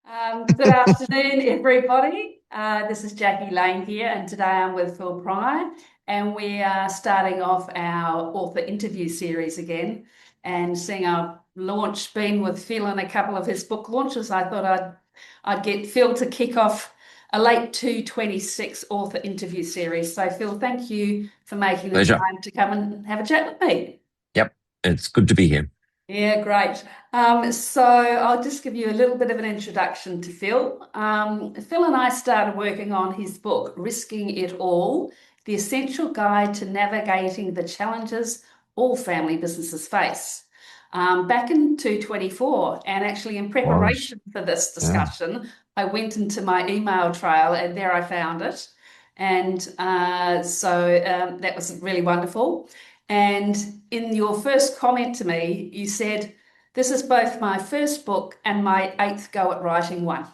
Good afternoon, everybody. This is Jackie Lane here, and today I'm with Phil Pryor, and we are starting off our author interview series again. And seeing our launch been with Phil and a couple of his book launches, I thought I'd get Phil to kick off a late 226 author interview series. So, Phil, thank you for making the Pleasure. time to come and have a chat with me. Yep, it's good to be here. Yeah, great. So I'll just give you a little bit of an introduction to Phil. Phil and I started working on his book, Risking It All, The Essential Guide to Navigating the Challenges All Family Businesses Face, back in 2024. And actually, in Was. preparation for this Yeah. discussion, I went into my email trail and there I found it. And that was really wonderful. And in your first comment to me, you said, "This is both my first book and my eighth go at writing one."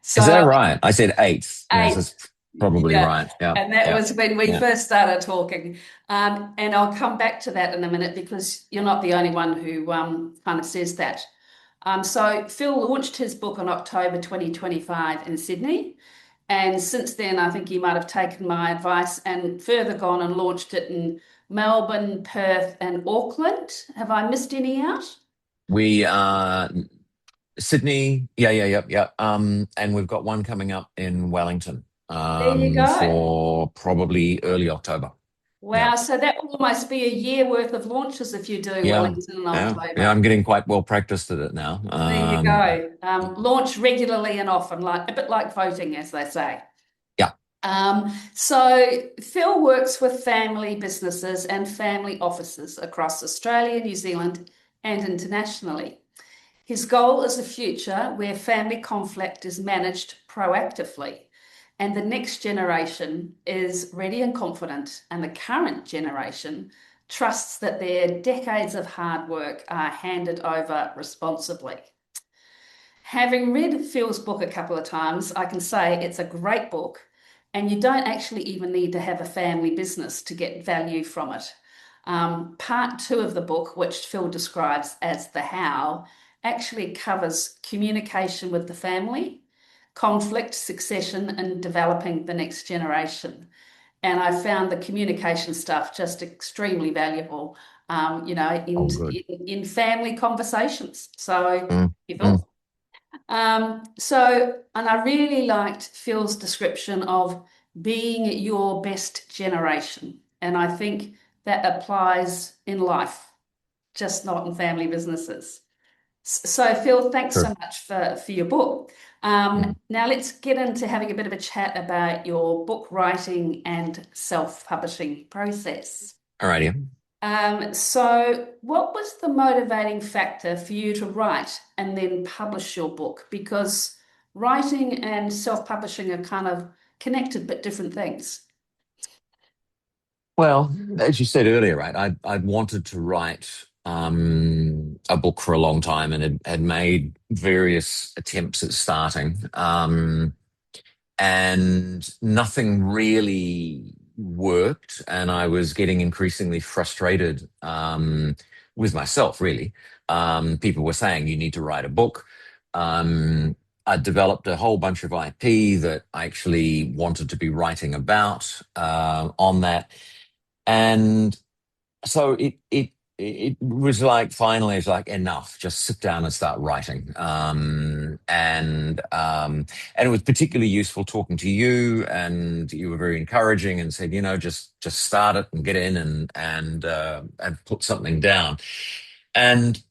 Is that So, right? I said eighth. Yes, eighth, that's probably yeah. right. Yeah, And that yeah, was when we yeah. first started talking. And I'll come back to that in a minute because you're not the only one who kind of says that. So, Phil launched his book in October 2025 in Sydney. And since then, I think he might have taken my advice and further gone and launched it in Melbourne, Perth, and Auckland. Have I missed any out? We Sydney. Yeah, yeah, yeah, yeah. And we've got one coming up in Wellington. There you go. For probably early October. Yeah, Wow, so that will almost be a year worth of launches if you do yeah, Wellington in yeah, yeah. October. I'm getting quite well practiced at it now. There you go. Launch regularly and often, like a bit like voting, as they say. Yeah, So Phil works with family businesses and family offices across Australia, New Zealand, and internationally. His goal is a future where family conflict is managed proactively and the next generation is ready and confident, and the current generation trusts that their decades of hard work are handed over responsibly. Having read Phil's book a couple of times, I can say it's a great book, and you don't actually even need to have a family business to get value from it. Part two of the book, which Phil describes as the how, actually covers communication with the family, conflict, succession, and developing the next generation. And I found the communication stuff just extremely valuable, oh, good. in family conversations. So, Mm, mm. Phil. And I really liked Phil's description of being your best generation. And I think that applies in life, just not in family businesses. So, Phil, thanks so True. much for your book. Mm. Now, let's get into having a bit of a chat about your book writing and self-publishing process. Alrighty. So, what was the motivating factor for you to write and then publish your book? Because writing and self-publishing are kind of connected but different things. Well, as you said earlier, right, I'd wanted to write a book for a long time and had made various attempts at starting, and nothing really worked. And I was getting increasingly frustrated with myself, really. People were saying, you need to write a book. I developed a whole bunch of IP that I actually wanted to be writing about on that. And so it was like finally it's like enough, just sit down and start writing. And it was particularly useful talking to you, and you were very encouraging and said, just start it and get in and put something down. And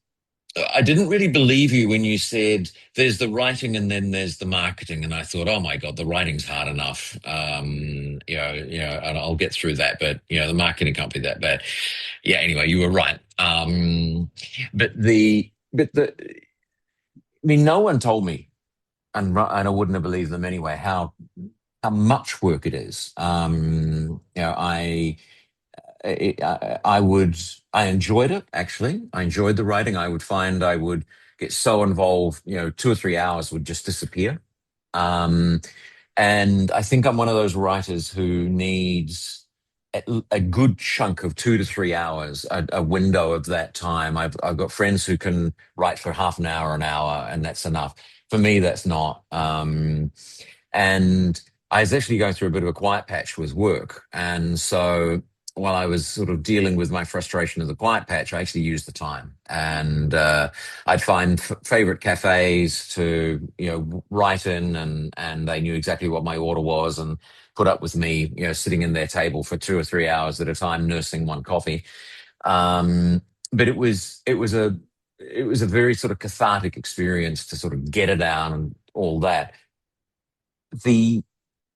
I didn't really believe you when you said there's the writing and then there's the marketing. And I thought, oh my God, the writing's hard enough. And I'll get through that. But the marketing can't be that bad. Yeah, anyway, you were right. I mean, no one told me, and I wouldn't have believed them anyway, how much work it is. I enjoyed it, actually. I enjoyed the writing. I would find I would get so involved, 2 or 3 hours would just disappear. Um, and I think I'm one of those writers who needs a good chunk of 2 to 3 hours, a window of that time. I've got friends who can write for half an hour, and that's enough. For me, that's not. And I was actually going through a bit of a quiet patch with work, and so while I was sort of dealing with my frustration of the quiet patch, I actually used the time, and I'd find favorite cafes to write in, and they knew exactly what my order was, and put up with me, sitting in their table for 2 or 3 hours at a time, nursing one coffee. But it was a very sort of cathartic experience to sort of get it out and all that. The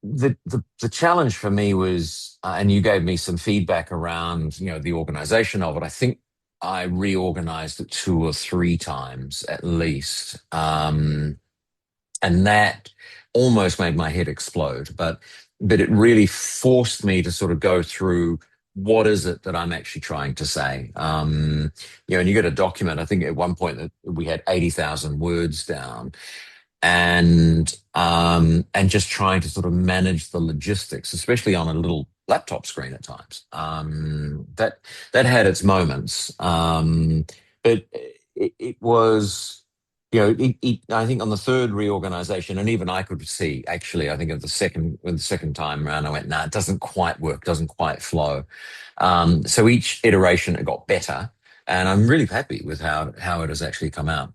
the challenge for me was, and you gave me some feedback around, the organization of it. I think I reorganized it 2 or 3 times at least. And that almost made my head explode. But it really forced me to sort of go through what is it that I'm actually trying to say. And you got a document. I think at one point that we had 80,000 words down, and just trying to sort of manage the logistics, especially on a little laptop screen at times. That had its moments, but it was, I think on the third reorganization, and even I could see actually, I think at the second time around, I went, nah, it doesn't quite work, doesn't quite flow. So each iteration it got better, and I'm really happy with how it has actually come out.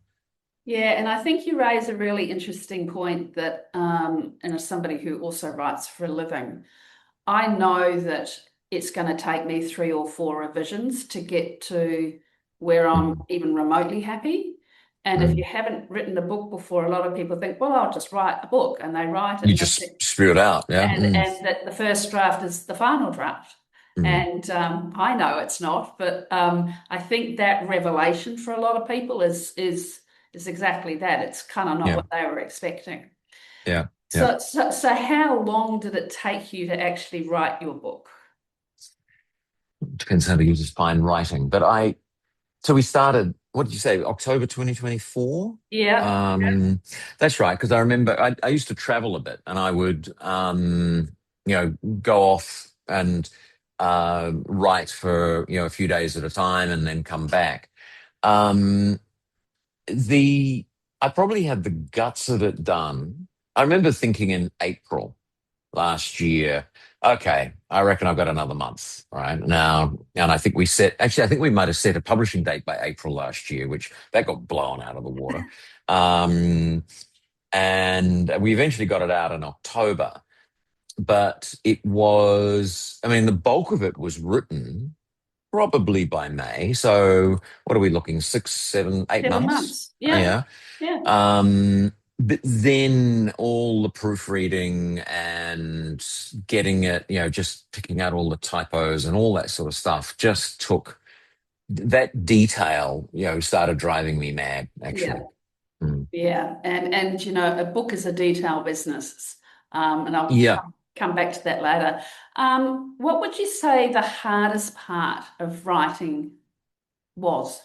Yeah, and I think you raise a really interesting point that, and as somebody who also writes for a living, I know that it's going to take me 3 or 4 revisions to get to where I'm Mm, even remotely happy. And if you mm. haven't written a book before, a lot of people think, well, I'll just write a book, and they write it You and they just think, spew it out, yeah. and that the first draft is the final draft. Mm, And I know it's not, but I think that revelation for a lot of people is exactly that. It's kind of not yeah, what they were expecting. yeah, yeah. So how long did it take you to actually write your book? Depends how you define writing. So we started, what did you say, October 2024? Yeah, That's right, because I remember I used to travel a bit, and I would, go off and write for, a few days at a time and then come back. Um, the I probably had the guts of it done. I remember thinking in April last year, okay, I reckon I've got another month, right? Now, and I think we might have set a publishing date by April last year, which that got blown out of the water. Um, and we eventually got it out in October, but I mean, the bulk of it was written probably by May. So what are we looking? 6, 7, 8 months? 7 months. Yeah, Yeah. yeah, But then all the proofreading and getting it, just picking out all the typos and all that sort of stuff just took that detail, started driving me mad, yeah. actually. Mm. Yeah, and a book is a detail business, and I'll Yeah. come back to that later. What would you say the hardest part of writing was?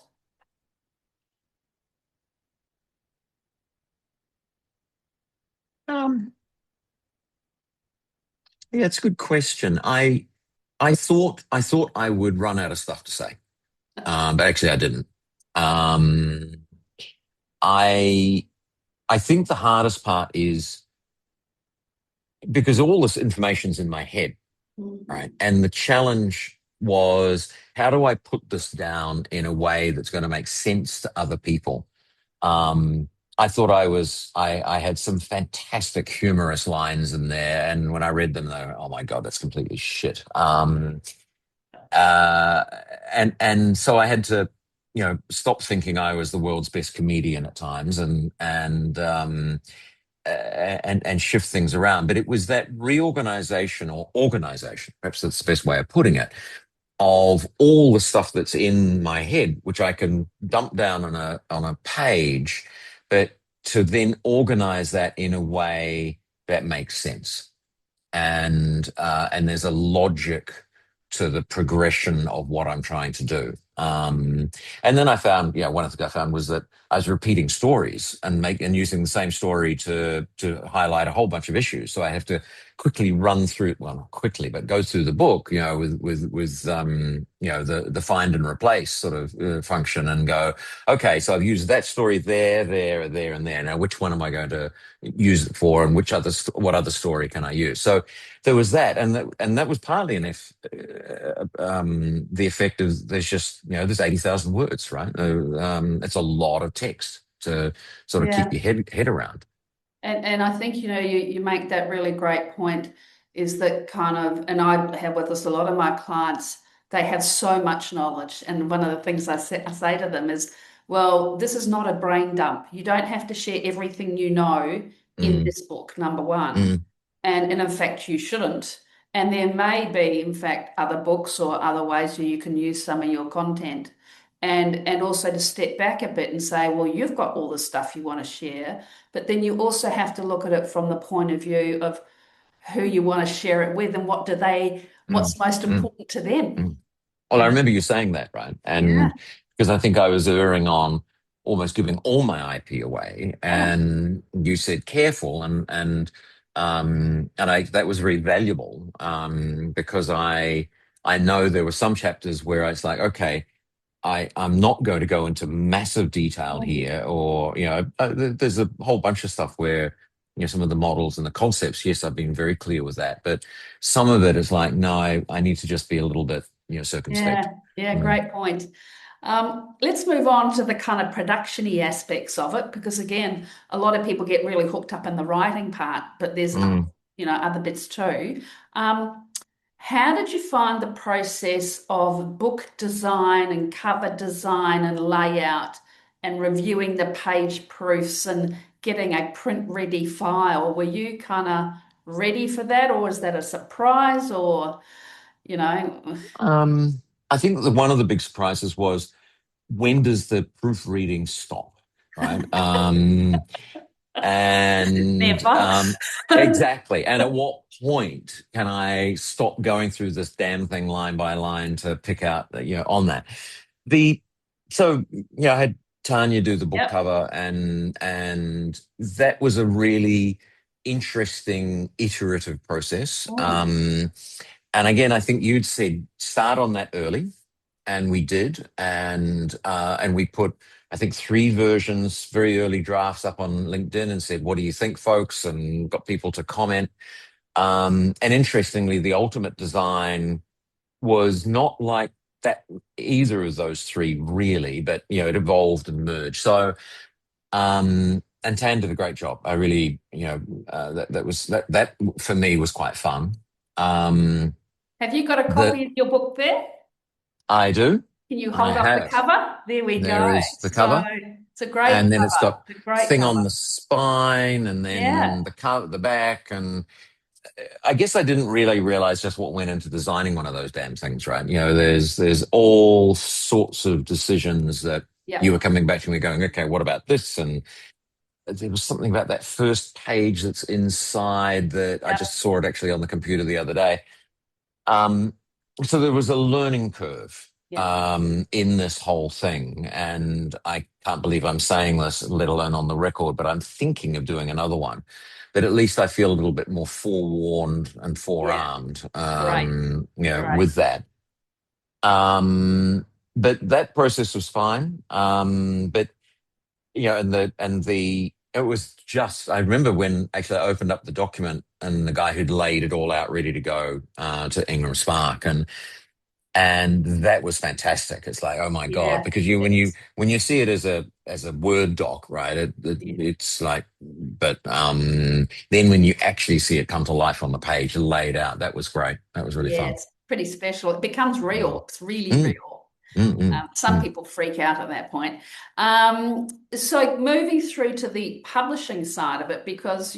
Um, yeah, it's a good question. I thought I would run out of stuff to say, but actually I didn't. Um, I I think the hardest part is because all this information's in my head, right? Mhm. And the challenge was, how do I put this down in a way that's going to make sense to other people? Um, I thought I had some fantastic humorous lines in there, and when I read them, they were, oh my God, that's completely shit. Uh, and so I had to, stop thinking I was the world's best comedian at times, and shift things around. But it was that reorganization or organization, perhaps that's the best way of putting it, of all the stuff that's in my head, which I can dump down on a page, but to then organize that in a way that makes sense. And there's a logic to the progression of what I'm trying to do. And then I found, one of the things I found was that I was repeating stories and using the same story to highlight a whole bunch of issues. So I have to quickly run through, well, not quickly, but go through the book, with the find and replace sort of function and go, okay, so I've used that story there, and there. Now, which one am I going to use it for, and what other story can I use? So there was that, and that was partly the effect of there's 80,000 words, right? It's a lot of text to sort of keep Yeah. your head around. And I think, you make that really great point is that kind of, and I have with this a lot of my clients, they have so much knowledge. And one of the things I say to them is, well, this is not a brain dump. You don't have to share everything you know in Mm, this book, number one. mm, And in fact, you shouldn't. And there may be, in fact, other books or other ways where you can use some of your content. And also to step back a bit and say, well, you've got all the stuff you want to share, but then you also have to look at it from the point of view of who you want to share it with and mm, what's most mm, important to them. mm. Well, I remember you saying that, right? Yeah, And because I think I was erring on almost giving all my IP away, yeah, and you said careful, and I that was very valuable, because I know there were some chapters where it's like, okay, I'm not going to go into massive detail mm, here, or there's a whole bunch of stuff where some of the models and the concepts. Yes, I've been very clear with that, but some of it is like, no, I need to just be a little bit circumspect. yeah, yeah, Mm, great point. Let's move on to the kind of production-y aspects of it, because again, a lot of people get really hooked up in the writing part, but there's mm. other bits too. Um, how did you find the process of book design and cover design and layout and reviewing the page proofs and getting a print-ready file? Were you kind of ready for that, or was that a surprise, or you know? Um, I think that one of the big surprises was, when does the proofreading stop, right? Their And bucks. exactly. And at what point can I stop going through this damn thing line by line to pick out, on that? The so I had Tanya do the book Yep. cover, and that was a really interesting iterative process. Mm. And again, I think you'd said start on that early, and we did, and we put, I think, three versions, very early drafts up on LinkedIn, and said, "What do you think, folks?" And got people to comment. And interestingly, the ultimate design was not like that, either of those three really, but it evolved and merged. So, and Tan did a great job. I really, that for me was quite fun. Um, Have you got a that copy of your book there? I do. Can you I hold up the have. cover? There we There go. is the So cover, it's a great and then it's cover. got It's a great thing on cover. the spine, and then Yeah. the cover, the back, and I guess I didn't really realize just what went into designing one of those damn things, right? There's all sorts of decisions that you were Yep. coming back to me going, okay, what about this? And there was something about that first page that's inside that I Yep. just saw it actually on the computer the other day. Um, so there was a learning curve Yep. in this whole thing, and I can't believe I'm saying this, let alone on the record, but I'm thinking of doing another one. But at least I feel a little bit more forewarned and Yeah. forearmed, Great. Great. with that. Um, but that process was fine. But and the it was just, I remember when actually I opened up the document and the guy who'd laid it all out ready to go to Ingram Spark, and that was fantastic. It's like, oh my God, Yeah. because when you see it as a Word doc, right? It's like, but then when you actually see it come to life on the page, laid out, that was great. That was really Yeah. fun. It's pretty special. It becomes Mm, real. It's really mm, real. mm, Some mm, people freak out at that point. So moving through to the publishing side of it, because,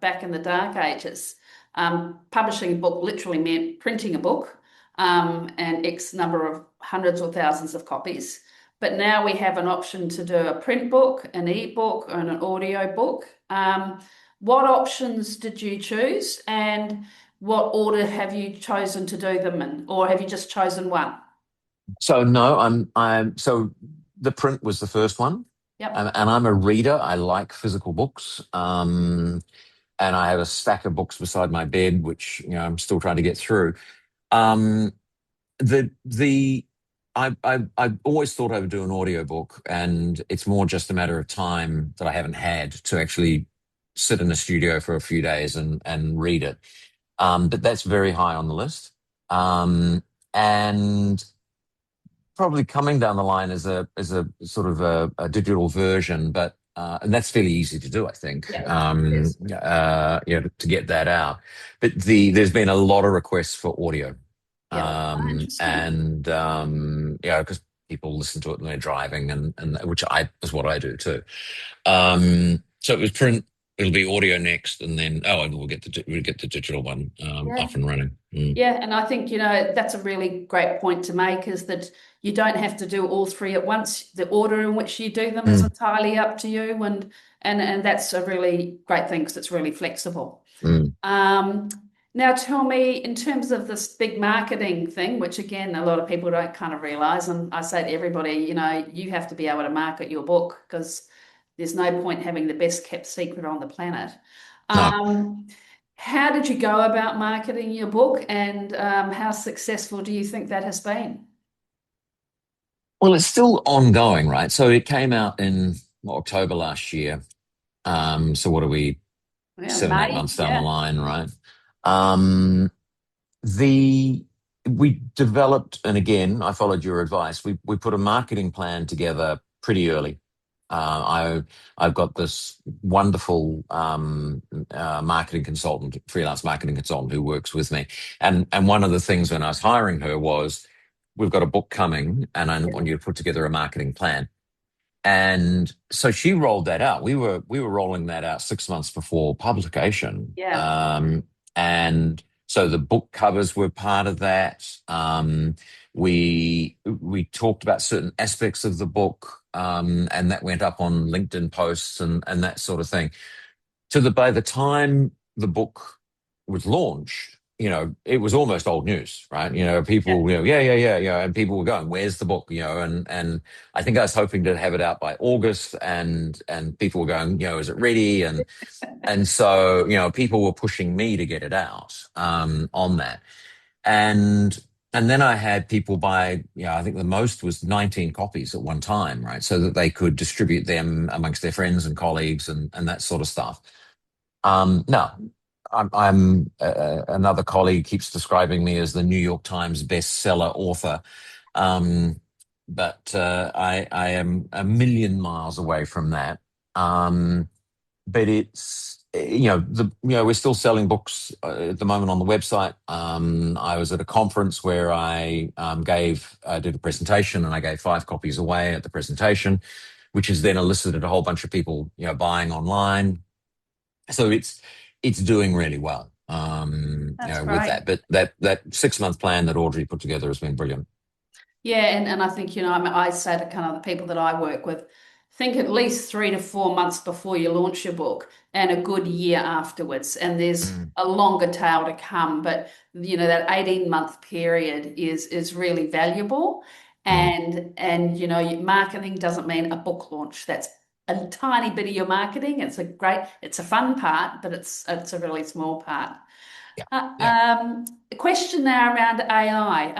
back in the dark ages, publishing a book literally meant printing a book, and X number of hundreds or thousands of copies. But now we have an option to do a print book, an e-book, and an audio book. What options did you choose, and what order have you chosen to do them in, or have you just chosen one? So no, so the print was the first one, Yep. and I'm a reader. I like physical books, and I have a stack of books beside my bed, which I'm still trying to get through. Um, the I always thought I would do an audiobook, and it's more just a matter of time that I haven't had to actually sit in a studio for a few days and read it. But that's very high on the list. And probably coming down the line is a sort of a digital version, but and that's fairly easy to do, I think. Yep. Yes. To get that out. But there's been a lot of requests for audio, Yep. Ah, interesting. and because people listen to it when they're driving, and which I is what I do too. So it was print. It'll be audio next, and then and we'll get the digital one Yeah. up and running. Mm. Yeah, and I think, that's a really great point to make is that you don't have to do all three at once. The order in which you do them is Mm. entirely up to you, and that's a really great thing because it's really flexible. Mm. Um, Now tell me, in terms of this big marketing thing, which again, a lot of people don't kind of realize, and I say to everybody, you have to be able to market your book because there's no point having the best kept secret on the planet. No. Um, how did you go about marketing your book, and how successful do you think that has been? Well, it's still ongoing, right? So it came out in October last year. So what are we, Yeah, 7, 8 months May, down the yeah, line, right? Um, the we developed, and again, I followed your advice. We put a marketing plan together pretty early. I've got this wonderful marketing consultant, freelance marketing consultant who works with me, and one of the things when I was hiring her was, we've got a book coming, and I yeah, want you to put together a marketing plan. And so she rolled that out. We were rolling that out 6 months before publication. yeah, And so the book covers were part of that. We talked about certain aspects of the book, and that went up on LinkedIn posts and that sort of thing. By the time the book was launched, it was almost old news, right? yeah. People, and people were going, "Where's the book?" And I think I was hoping to have it out by August, and people were going, "Is it ready?" And so people were pushing me to get it out on that, and then I had people buy, I think the most was 19 copies at one time, right? So that they could distribute them amongst their friends and colleagues and that sort of stuff. No, another colleague keeps describing me as the New York Times bestseller author, um, but I am a million miles away from that. But it's we're still selling books at the moment on the website. I was at a conference where I did a presentation, and I gave 5 copies away at the presentation, which has then elicited a whole bunch of people buying online. So it's doing really well, That's with great. that. But that 6 month plan that Audrey put together has been brilliant. Yeah, and I think, I say to kind of the people that I work with, think at least 3 to 4 months before you launch your book and a good year afterwards. And there's Mm, a longer tail to come, but that 18-month period is really valuable. mm, And marketing doesn't mean a book launch. That's a tiny bit of your marketing. It's a fun part, but it's a really small part. yeah, Uh, yeah. um, a question now around AI.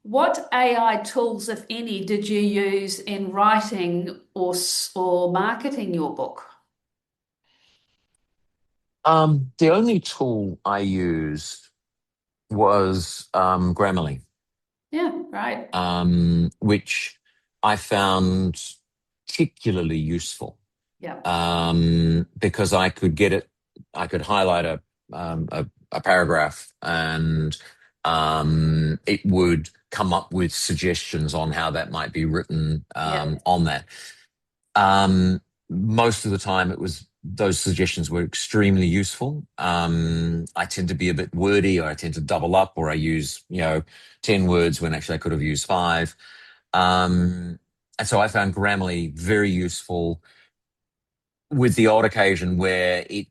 What AI tools, if any, did you use in writing or marketing your book? The only tool I used was Grammarly, Yeah, right. which I found particularly useful, Yeah, because I could highlight a paragraph, and it would come up with suggestions on how that might be written yeah, on that. Um, Most of the time, it was those suggestions were extremely useful. I tend to be a bit wordy, or I tend to double up, or I use 10 words when actually I could have used five. And so I found Grammarly very useful, with the odd occasion where it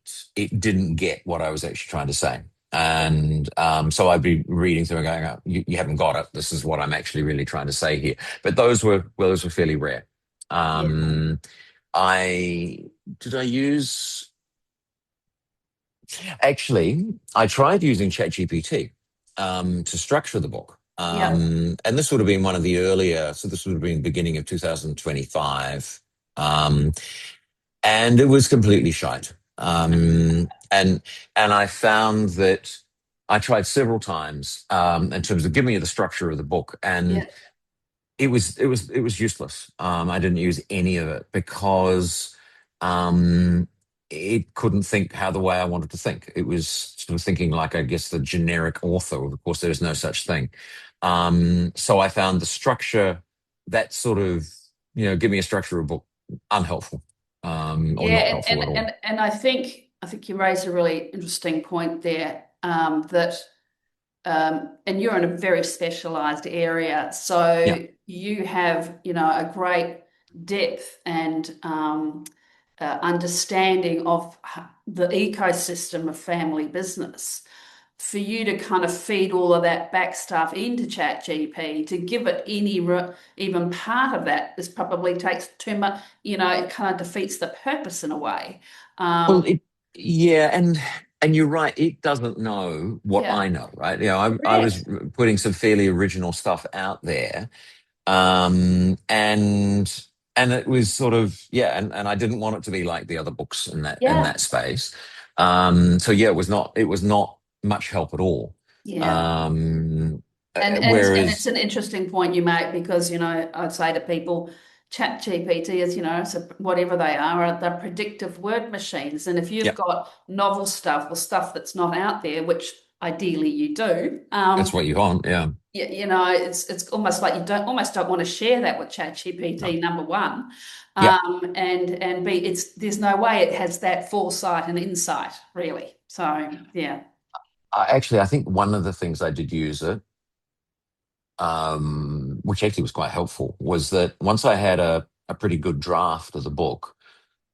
didn't get what I was actually trying to say. And so I'd be reading through and going, oh, you haven't got it. This is what I'm actually really trying to say here. But those were fairly rare. Yeah. Um, I did I use actually I tried using ChatGPT to structure the book. Yeah. And this would have been one of the earlier, so this would have been beginning of 2025. Um, and it was completely shite. And I found that I tried several times in terms of giving me the structure of the book, and Yeah. it was useless. I didn't use any of it because um, it couldn't think how the way I wanted to think. It was sort of thinking like, I guess, the generic author. Of course, there's no such thing. So I found the structure, that sort of, give me a structure of a book, unhelpful, or Yeah, not and helpful and at all. and, and I think you raised a really interesting point there, that and you're in a very specialized area, Yeah. so you have, a great depth and understanding of the ecosystem of family business. For you to kind of feed all of that back stuff into ChatGPT to give it even part of that is probably takes too much, it kind of defeats the purpose in a way. Well, Um, yeah, and you're right. It doesn't know what yeah, I know, right? I was correct. putting some fairly original stuff out there, and it was sort of, yeah, and I didn't want it to be like the other books in that Yeah, space. So yeah, it was not much help at all. yeah. Um, And it's Whereas, an interesting point you make because, I'd say to people, Chat GPT is, so whatever they are, they're predictive word machines. And if you've yeah, got novel stuff or stuff that's not out there, which ideally you do, that's what you want. Yeah, it's almost like you don't want to share that with Chat no, GPT, number one. yeah. And B, there's no way it has that foresight and insight, really. So yeah. Actually, I think one of the things I did use it, which actually was quite helpful, was that once I had a pretty good draft of the book,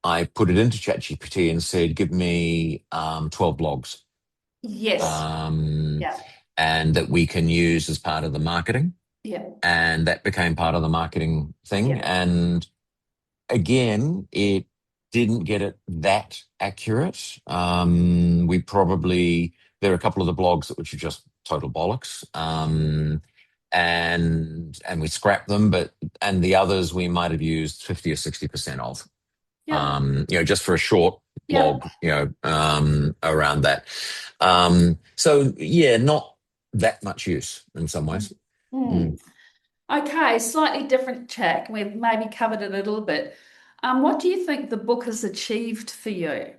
I put it into ChatGPT and said, give me 12 blogs, Yes. um, Yeah. and that we can use as part of the marketing. Yeah. And that became part of the marketing thing. Yeah. And again, it didn't get it that accurate. There are a couple of the blogs that which are just total bollocks. And we scrapped them, and the others we might have used 50 or 60% of, Yep. just for a short Yep. blog, around that. So yeah, not that much use in some ways. Hmm. Mm. Okay, slightly different tack. We've maybe covered it a little bit. What do you think the book has achieved for you?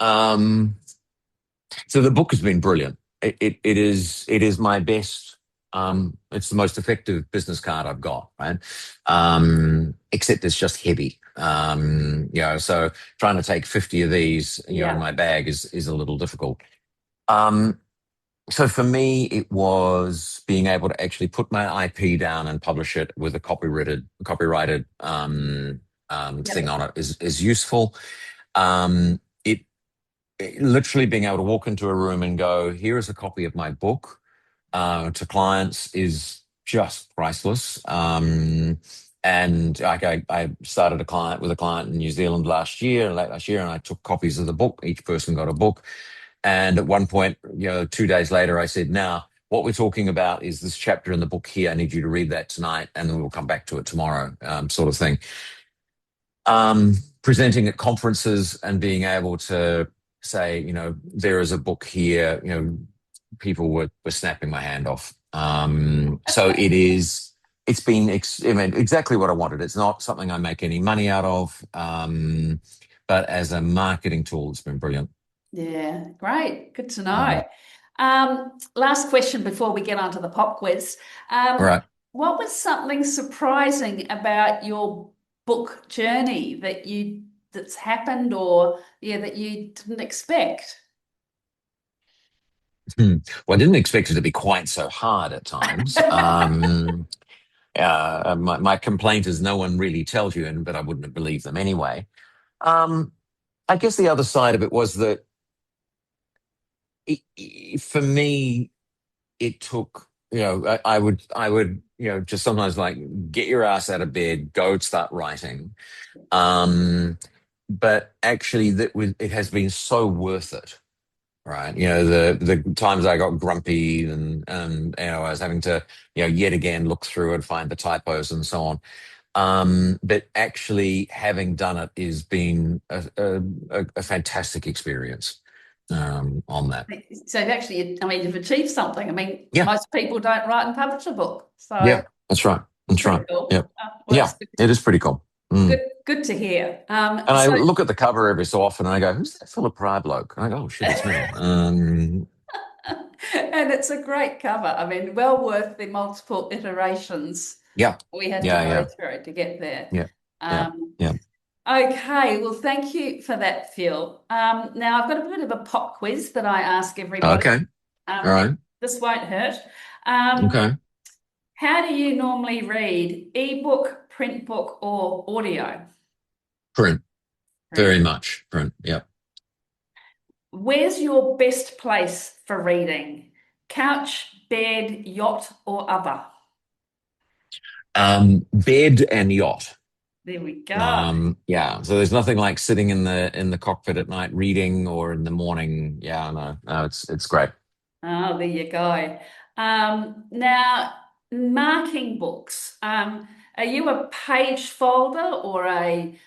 Um, So the book has been brilliant. It is my best. It's the most effective business card I've got, right? Except it's just heavy. So trying to take 50 of these, in Yeah. my bag is a little difficult. Um, so for me, it was being able to actually put my IP down and publish it with a copyrighted thing Yep. on it is useful. It literally being able to walk into a room and go, here is a copy of my book, to clients is just priceless. And like I started with a client in New Zealand late last year, and I took copies of the book. Each person got a book. And at one point, 2 days later, I said, now, what we're talking about is this chapter in the book here. I need you to read that tonight, and then we'll come back to it tomorrow, sort of thing. Presenting at conferences and being able to say, there is a book here, people were snapping my hand off. So it's been, I mean, exactly what I wanted. It's not something I make any money out of, but as a marketing tool, it's been brilliant. Yeah, great. Good to know. Mm. Last question before we get onto the pop quiz. All Um, right. what was something surprising about your book journey that's happened or yeah, that you didn't expect? Hmm. Well, I didn't expect it to be quite so hard at times. My complaint is no one really tells you, but I wouldn't have believed them anyway. Um, I guess the other side of it was that For me, it took, I would, just sometimes like get your ass out of bed, go start writing. Um, but actually, it has been so worth it, right? The times I got grumpy and I was having to, yet again look through and find the typos and so on. But actually, having done it has been a fantastic experience on that. So actually, I mean, you've achieved something. I mean, Yeah, most people don't write and publish a book, so yeah, that's right. it's That's pretty right. Yeah, cool. Well, yeah, that's it is pretty cool. good, Mm. good to hear. And I So, look at the cover every so often and I go, "Who's that Philip Pryor bloke?" And I go, "Oh shit, it's me." and it's a great cover. I mean, well worth the multiple iterations Yeah, we had to yeah, go yeah, through to get there. yeah, yeah, Um, yeah. okay, well, thank you for that, Phil. Now I've got a bit of a pop quiz that I ask everybody, Okay, all and right, this won't hurt. Um, okay. how do you normally read? Ebook, print book, or audio? Print, Print. very much print. Yeah. Where's your best place for reading? Couch, bed, yacht, or other? Bed and yacht. There we go. Yeah. So there's nothing like sitting in the cockpit at night reading or in the morning. Yeah, no, no, it's great. Oh, there you go. Now, marking books. Are you a page folder or a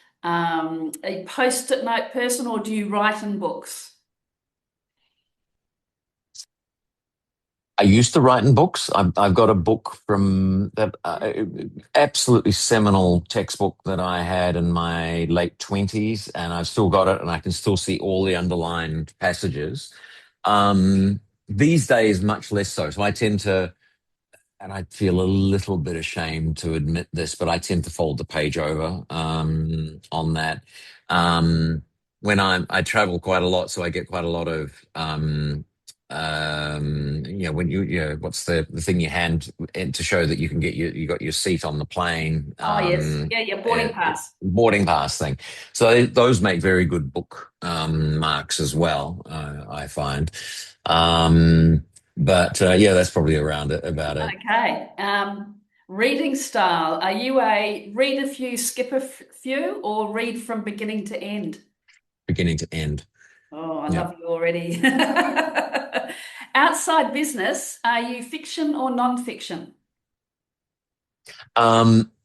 post-it note person, or do you write in books? I used to write in books. I've got a book from that absolutely seminal textbook that I had in my late 20s, and I've still got it, and I can still see all the underlined passages. Um, these days, much less so. So I tend to, and I feel a little bit ashamed to admit this, but I tend to fold the page over on that. Um, when I travel quite a lot, so I get quite a lot of when what's the thing you hand in to show that you can get you got your seat on the plane, Oh, yes. Yeah, yeah, boarding pass. boarding pass thing. So those make very good book marks as well. I find. But yeah, that's probably around it about it, Okay. Reading style. Are you a read a few, skip a few, or read from beginning to end? beginning to end. Oh, I Yeah. love you already. Outside business, are you fiction or non-fiction?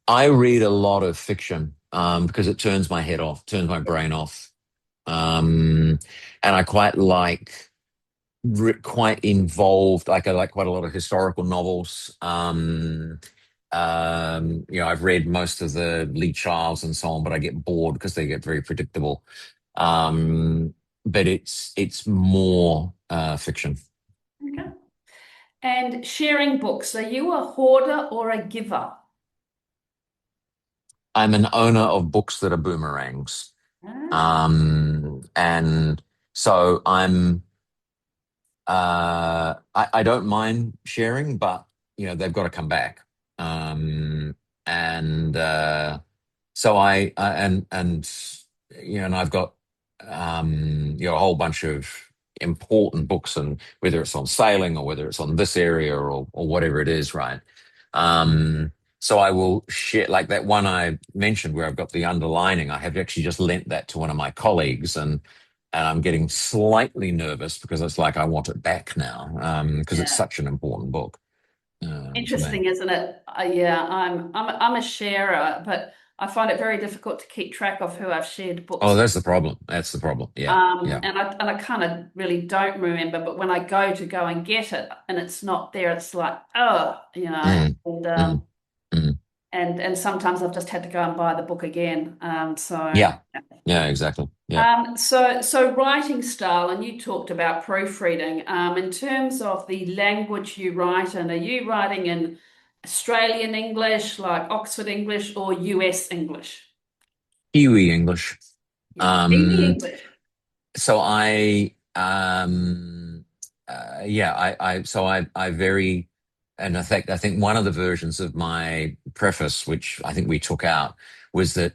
I read a lot of fiction because it turns my head off, turns my brain off. Um, and I quite like quite involved. Like I like quite a lot of historical novels. I've read most of the Lee Charles and so on, but I get bored because they get very predictable. Um, but it's more fiction. Okay. And sharing books, are you a hoarder or a giver? I'm an owner of books that are boomerangs. Ah, And so I don't mind sharing, but they've got to come back. And so and I've got a whole bunch of important books, and whether it's on sailing or whether it's on this area or whatever it is, right? So I will share like that one I mentioned where I've got the underlining. I have actually just lent that to one of my colleagues, and I'm getting slightly nervous because it's like I want it back now because it's yeah. such an important book for me. Interesting, isn't it? Yeah, I'm a sharer, but I find it very difficult to keep track of who I've shared Oh, books with. that's the problem. That's the problem. Yeah, yeah. And I kind of really don't remember, but when I go and get it and it's not there, it's like, oh, Mm, and mm, mm. and sometimes I've just had to go and buy the book again. Yeah, yeah, exactly. Yeah. So writing style, and you talked about proofreading. In terms of the language you write in, are you writing in Australian English, like Oxford English, or US English? Kiwi English. Yeah, Kiwi Um, English. so I very, and I think one of the versions of my preface, which I think we took out, was that,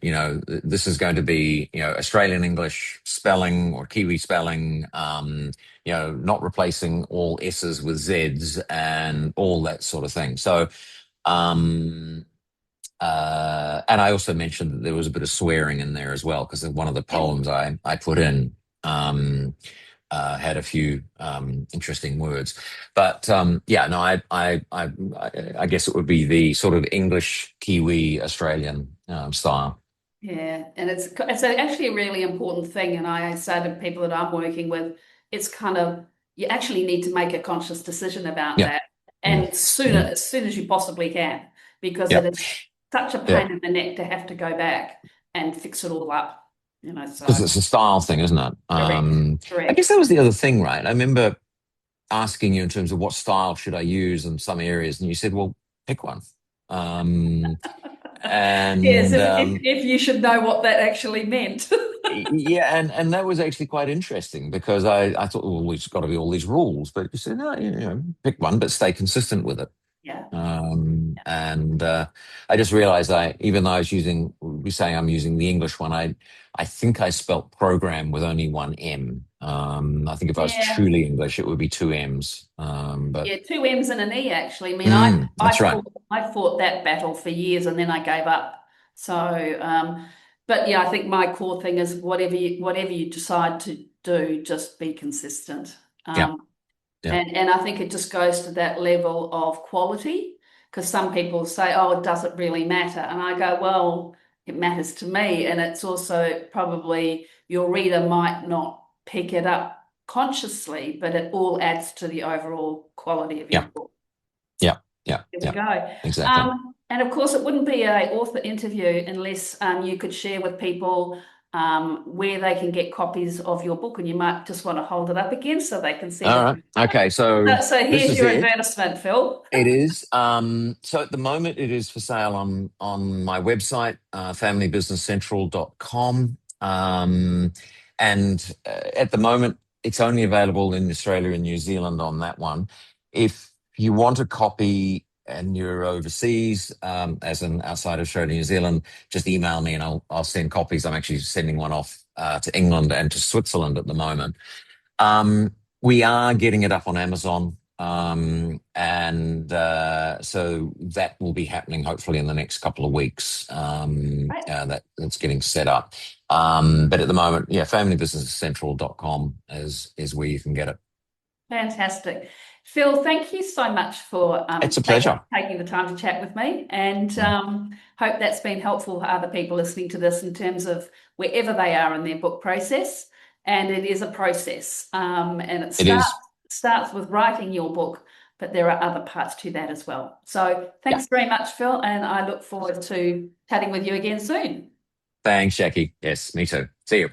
this is going to be, Australian English spelling or Kiwi spelling, not replacing all S's with Z's and all that sort of thing. So, um, and I also mentioned that there was a bit of swearing in there as well, because one of the Yeah. poems I put in had a few interesting words. But yeah, no, I guess it would be the sort of English Kiwi Australian style. Yeah, and actually a really important thing. And I say to people that I'm working with, it's kind of you actually need to make a conscious decision about Yeah. that, Mm. and sooner, Mm. as soon as you possibly can, because it Yeah. is such a Yeah. pain in the neck to have to go back and fix it all up. Because So it's a style thing, isn't it? correct, I guess correct. that was the other thing, right? I remember asking you in terms of what style should I use in some areas, and you said, "Well, pick one." Um, Yes, and if you should know what that actually meant. Yeah, and that was actually quite interesting, because I thought, well, there's got to be all these rules, but you said, no, pick one, but stay consistent with it. Yeah. And I just realized, even though we're saying I'm using the English one, I think I spelt program with only one M. I think if I was Yeah. truly English, it would be two M's. But Yeah, two M's and an E actually. I mean, I that's right. I fought that battle for years and then I gave up. So, but yeah, I think my core thing is whatever you decide to do, just be consistent. Yeah, Um, yeah, and I think it just goes to that level of quality, because some people say, "Oh, does it really matter?" And I go, "Well, it matters to me, and it's also probably your reader might not pick it up consciously, but it all adds to the overall quality of your yeah, book." yeah, yeah, There we yeah. go. Exactly. And of course, it wouldn't be an author interview unless you could share with people where they can get copies of your book, and you might just want to hold it up again so they can see All the. right. Okay. So So this here's is your it. advertisement, Phil. It is. So at the moment, it is for sale on my website, familybusinesscentral.com. And at the moment, it's only available in Australia and New Zealand on that one. If you want a copy and you're overseas, as in outside Australia and New Zealand, just email me and I'll send copies. I'm actually sending one off to England and to Switzerland at the moment. We are getting it up on Amazon, and so that will be happening hopefully in the next couple of weeks. Right. That's getting set up. But at the moment, yeah, familybusinesscentral.com is where you can get it. Fantastic. Phil, thank you so much for It's a pleasure. taking the time to chat with me, and Mm. hope that's been helpful for other people listening to this in terms of wherever they are in their book process. And it is a process, and it It is. starts with writing your book, but there are other parts to that as well. So Yeah. thanks very much, Phil, and I look forward to chatting with you again soon. Thanks, Jackie. Yes, me too. See you.